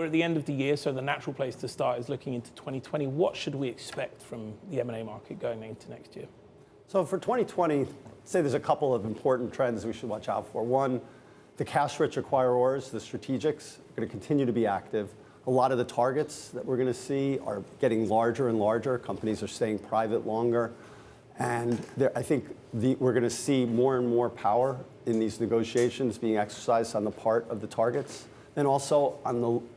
We're at the end of the year, so the natural place to start is looking into 2020. What should we expect from the M&A market going into next year? So for 2020, I'd say there's a couple of important trends we should watch out for. One, the cash-rich acquirers, the strategics, are going to continue to be active. A lot of the targets that we're going to see are getting larger and larger. Companies are staying private longer. And I think we're going to see more and more power in these negotiations being exercised on the part of the targets. And also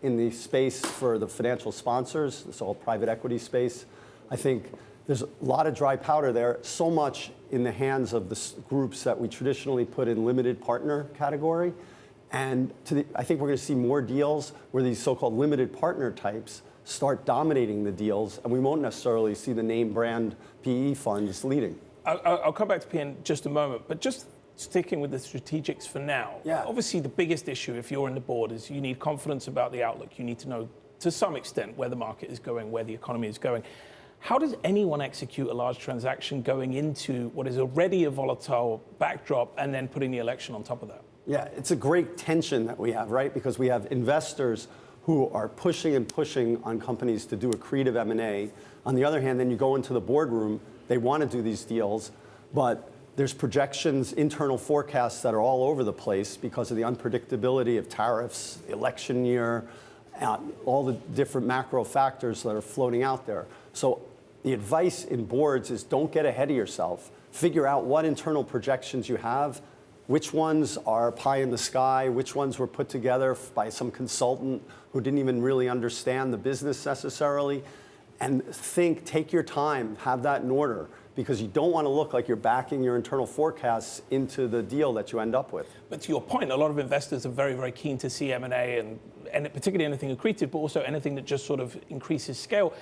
in the space for the financial sponsors, this all private equity space, I think there's a lot of dry powder there, so much in the hands of the groups that we traditionally put in limited partner category. And I think we're going to see more deals where these so-called limited partner types start dominating the deals, and we won't necessarily see the name brand PE funds leading. I'll come back to PE in just a moment, but just sticking with the strategics for now. Yeah. Obviously, the biggest issue if you're in the board is you need confidence about the outlook. You need to know to some extent where the market is going, where the economy is going. How does anyone execute a large transaction going into what is already a volatile backdrop and then putting the election on top of that? Yeah, it's a great tension that we have, right? Because we have investors who are pushing and pushing on companies to do accretive M&A. On the other hand, then you go into the boardroom, they want to do these deals, but there's projections, internal forecasts that are all over the place because of the unpredictability of tariffs, the election year, all the different macro factors that are floating out there. So the advice in boards is don't get ahead of yourself. Figure out what internal projections you have, which ones are pie in the sky, which ones were put together by some consultant who didn't even really understand the business necessarily, and take your time, have that in order, because you don't want to look like you're backing your internal forecasts into the deal that you end up with. But to your point, a lot of investors are very, very keen to see M&A and particularly anything accretive, but also anything that just sort of increases scale.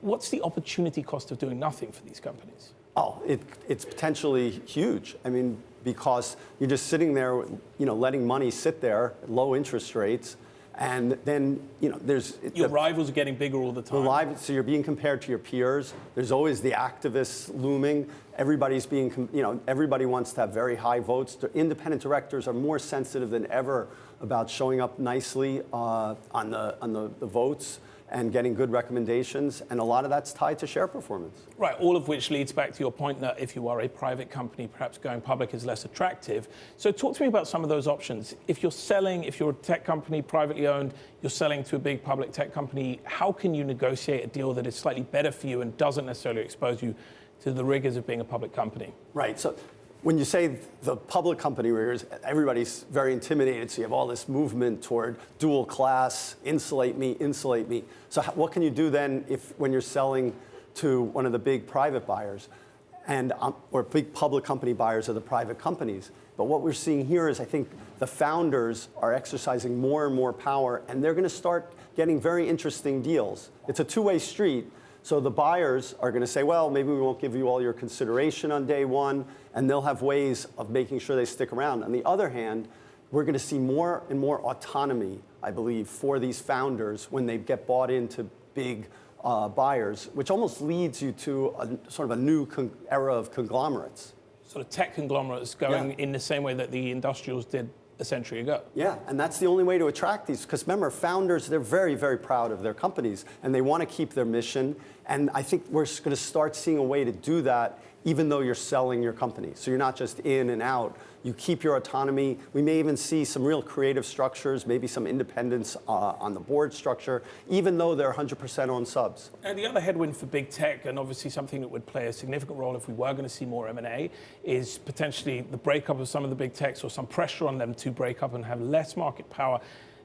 What's the opportunity cost of doing nothing for these companies? Oh, it's potentially huge. I mean, because you're just sitting there, letting money sit there at low interest rates, and then, there's... Your rivals are getting bigger all the time. So you're being compared to your peers. There's always the activists looming. Everybody wants to have very high votes. The independent directors are more sensitive than ever about showing up nicely on the votes and getting good recommendations, and a lot of that's tied to share performance. Right, all of which leads back to your point that if you are a private company, perhaps going public is less attractive. So talk to me about some of those options. If you're a tech company, privately owned, you're selling to a big public tech company, how can you negotiate a deal that is slightly better for you and doesn't necessarily expose you to the rigors of being a public company? Right, so when you say the public company rigors, everybody's very intimidated. So you have all this movement toward dual class, insulate me. So what can you do then when you're selling to one of the big private buyers or big public company buyers of the private companies? But what we're seeing here is I think the founders are exercising more and more power, and they're going to start getting very interesting deals. It's a two-way street. So the buyers are going to say, well, maybe we won't give you all your consideration on day one, and they'll have ways of making sure they stick around. On the other hand, we're going to see more and more autonomy, I believe, for these founders when they get bought into big buyers, which almost leads you to sort of a new era of conglomerates. Sort of tech conglomerates going in the same way that the industrials did a century ago. Yeah, and that's the only way to attract these, because remember, founders, they're very, very proud of their companies, and they want to keep their mission, and I think we're going to start seeing a way to do that even though you're selling your company. So you're not just in and out. You keep your autonomy. We may even see some real creative structures, maybe some independence on the board structure, even though they're 100% owned subs. And the other headwind for big tech, and obviously something that would play a significant role if we were going to see more M&A, is potentially the breakup of some of the big techs or some pressure on them to break up and have less market power.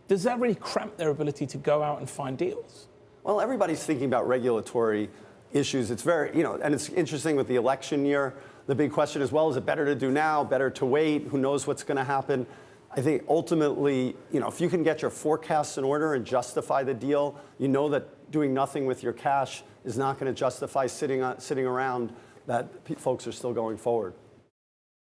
Does that really cramp their ability to go out and find deals? Well, everybody's thinking about regulatory issues. It's very, and it's interesting with the election year. The big question is, well, is it better to do now, better to wait? Who knows what's going to happen? I think ultimately, if you can get your forecasts in order and justify the deal, you know that doing nothing with your cash is not going to justify sitting around, that folks are still going forward.